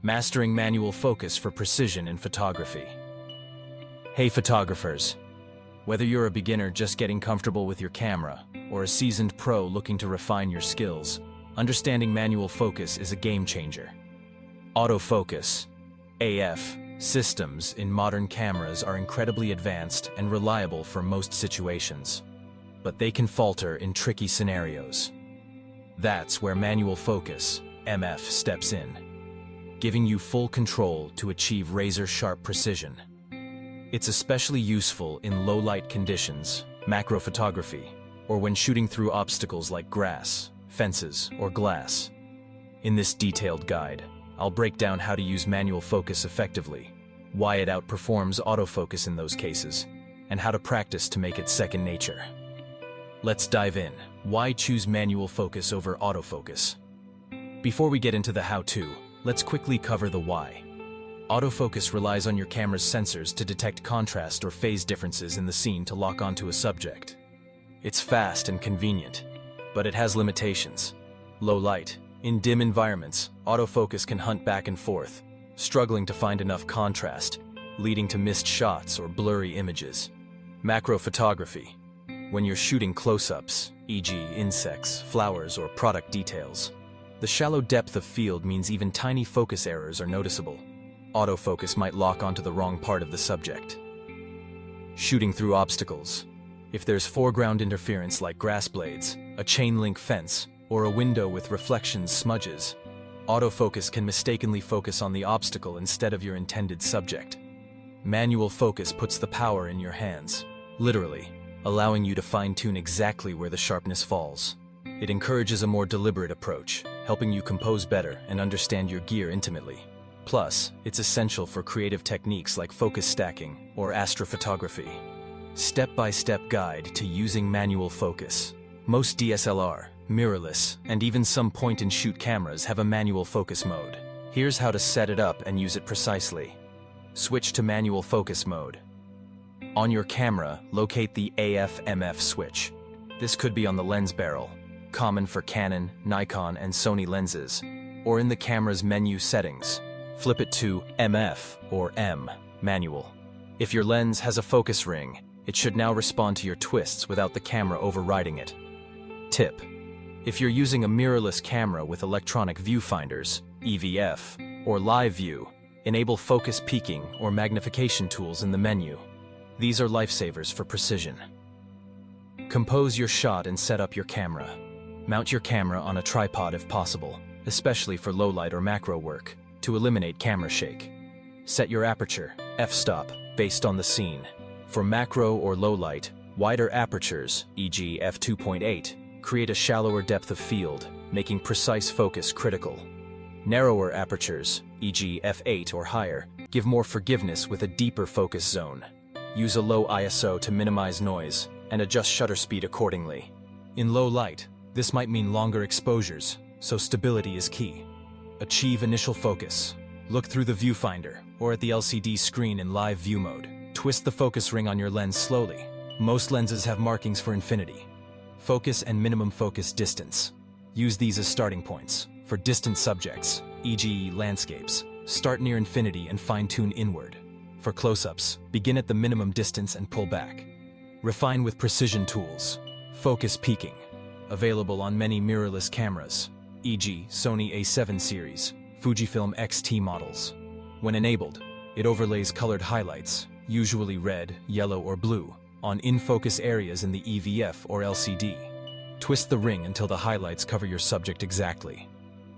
Mastering manual focus for precision in photography. Hey photographers! Whether you're a beginner just getting comfortable with your camera, or a seasoned pro looking to refine your skills, understanding manual focus is a game changer. Autofocus, AF, systems in modern cameras are incredibly advanced and reliable for most situations, but they can falter in tricky scenarios. That's where manual focus, MF, steps in, giving you full control to achieve razor-sharp precision. It's especially useful in low-light conditions, macro photography, or when shooting through obstacles like grass, fences, or glass. In this detailed guide, I'll break down how to use manual focus effectively, why it outperforms autofocus in those cases, and how to practice to make it second nature. Let's dive in. Why choose manual focus over autofocus? Before we get into the how-to, let's quickly cover the why. Autofocus relies on your camera's sensors to detect contrast or phase differences in the scene to lock onto a subject. It's fast and convenient, but it has limitations. Low light. In dim environments, autofocus can hunt back and forth, struggling to find enough contrast, leading to missed shots or blurry images. Macro photography. When you're shooting close-ups, e.g. insects, flowers, or product details, the shallow depth of field means even tiny focus errors are noticeable. Autofocus might lock onto the wrong part of the subject. Shooting through obstacles. If there's foreground interference like grass blades, a chain-link fence, or a window with reflections smudges, autofocus can mistakenly focus on the obstacle instead of your intended subject. Manual focus puts the power in your hands, literally, allowing you to fine-tune exactly where the sharpness falls. It encourages a more deliberate approach, helping you compose better and understand your gear intimately. Plus, it's essential for creative techniques like focus stacking or astrophotography. Step-by-step guide to using manual focus. Most DSLR, mirrorless, and even some point-and-shoot cameras have a manual focus mode. Here's how to set it up and use it precisely. Switch to manual focus mode. On your camera, locate the AF/MF switch. This could be on the lens barrel, common for Canon, Nikon, and Sony lenses, or in the camera's menu settings. Flip it to MF or M, manual. If your lens has a focus ring, it should now respond to your twists without the camera overriding it. Tip: if you're using a mirrorless camera with electronic viewfinders, EVF, or live view, enable focus peaking or magnification tools in the menu. These are lifesavers for precision. Compose your shot and set up your camera. Mount your camera on a tripod if possible, especially for low-light or macro work, to eliminate camera shake. Set your aperture, f-stop, based on the scene. For macro or low-light, wider apertures, e.g. f2.8, create a shallower depth of field, making precise focus critical. Narrower apertures, e.g. f8 or higher, give more forgiveness with a deeper focus zone. Use a low ISO to minimize noise, and adjust shutter speed accordingly. In low light, this might mean longer exposures, so stability is key. Achieve initial focus. Look through the viewfinder, or at the LCD screen in live view mode. Twist the focus ring on your lens slowly. Most lenses have markings for infinity. Focus and minimum focus distance. Use these as starting points. For distant subjects, e.g. landscapes, start near infinity and fine-tune inward. For close-ups, begin at the minimum distance and pull back. Refine with precision tools. Focus peaking. Available on many mirrorless cameras, e.g. Sony A7 series, Fujifilm X-T models. When enabled, it overlays colored highlights, usually red, yellow, or blue, on in-focus areas in the EVF or LCD. Twist the ring until the highlights cover your subject exactly.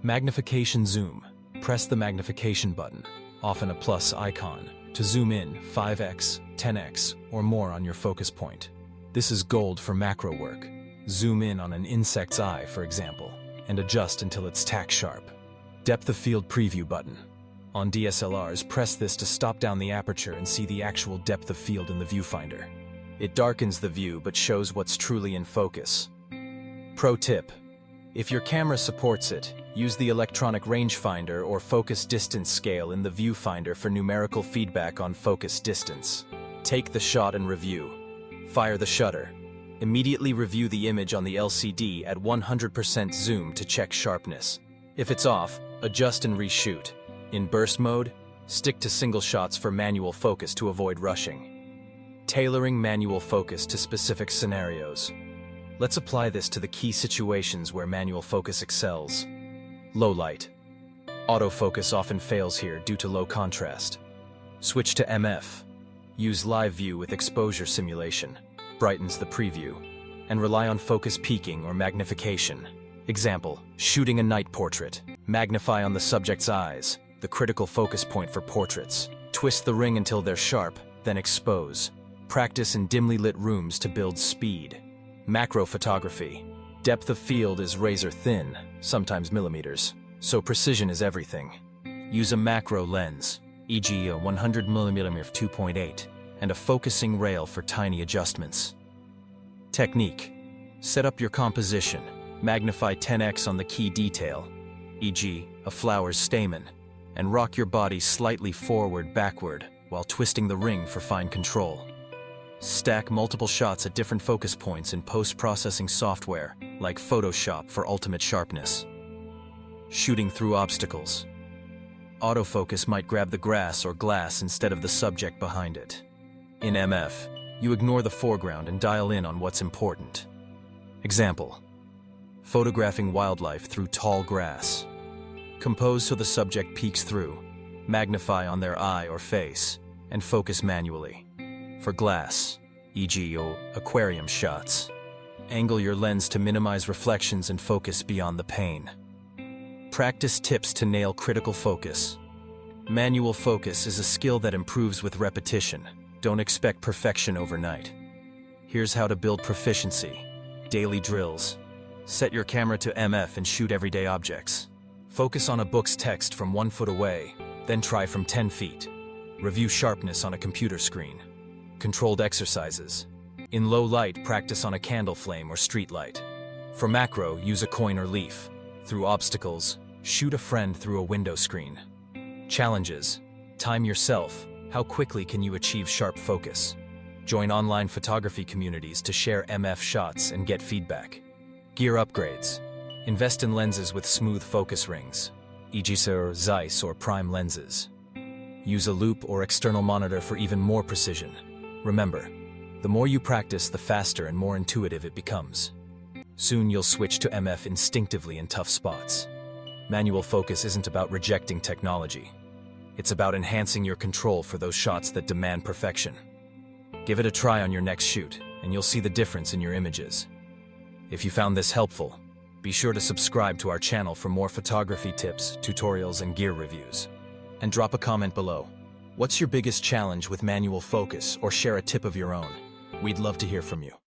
Magnification zoom. Press the magnification button, often a plus icon, to zoom in 5x, 10x, or more on your focus point. This is gold for macro work. Zoom in on an insect's eye, for example, and adjust until it's tack sharp. Depth of field preview button. On DSLRs, press this to stop down the aperture and see the actual depth of field in the viewfinder. It darkens the view but shows what's truly in focus. Pro tip: if your camera supports it, use the electronic rangefinder or focus distance scale in the viewfinder for numerical feedback on focus distance. Take the shot and review. Fire the shutter. Immediately review the image on the LCD at 100% zoom to check sharpness. If it's off, adjust and reshoot. In burst mode, stick to single shots for manual focus to avoid rushing. Tailoring manual focus to specific scenarios. Let's apply this to the key situations where manual focus excels. Low light. Autofocus often fails here due to low contrast. Switch to MF. Use live view with exposure simulation. Brightens the preview. And rely on focus peaking or magnification. Example, shooting a night portrait. Magnify on the subject's eyes, the critical focus point for portraits. Twist the ring until they're sharp, then expose. Practice in dimly lit rooms to build speed. Macro photography. Depth of field is razor thin, sometimes millimeters, so precision is everything. Use a macro lens, e.g. a 100mm f2.8, and a focusing rail for tiny adjustments. Technique. Set up your composition. Magnify 10x on the key detail, e.g. a flower's stamen, and rock your body slightly forward-backward while twisting the ring for fine control. Stack multiple shots at different focus points in post-processing software, like Photoshop for ultimate sharpness. Shooting through obstacles. Autofocus might grab the grass or glass instead of the subject behind it. In MF, you ignore the foreground and dial in on what's important. Example, photographing wildlife through tall grass. Compose so the subject peeks through, magnify on their eye or face, and focus manually. For glass, e.g. aquarium shots, angle your lens to minimize reflections and focus beyond the pane. Practice tips to nail critical focus. Manual focus is a skill that improves with repetition. Don't expect perfection overnight. Here's how to build proficiency. Daily drills. Set your camera to MF and shoot everyday objects. Focus on a book's text from 1 foot away, then try from 10 feet. Review sharpness on a computer screen. Controlled exercises. In low light, practice on a candle flame or street light. For macro, use a coin or leaf. Through obstacles, shoot a friend through a window screen. Challenges. Time yourself. How quickly can you achieve sharp focus? Join online photography communities to share MF shots and get feedback. Gear upgrades. Invest in lenses with smooth focus rings, e.g. Zeiss or prime lenses. Use a loop or external monitor for even more precision. Remember, the more you practice, the faster and more intuitive it becomes. Soon you'll switch to MF instinctively in tough spots. Manual focus isn't about rejecting technology. It's about enhancing your control for those shots that demand perfection. Give it a try on your next shoot, and you'll see the difference in your images. If you found this helpful, be sure to subscribe to our channel for more photography tips, tutorials, and gear reviews. And drop a comment below. What's your biggest challenge with manual focus, or share a tip of your own? We'd love to hear from you.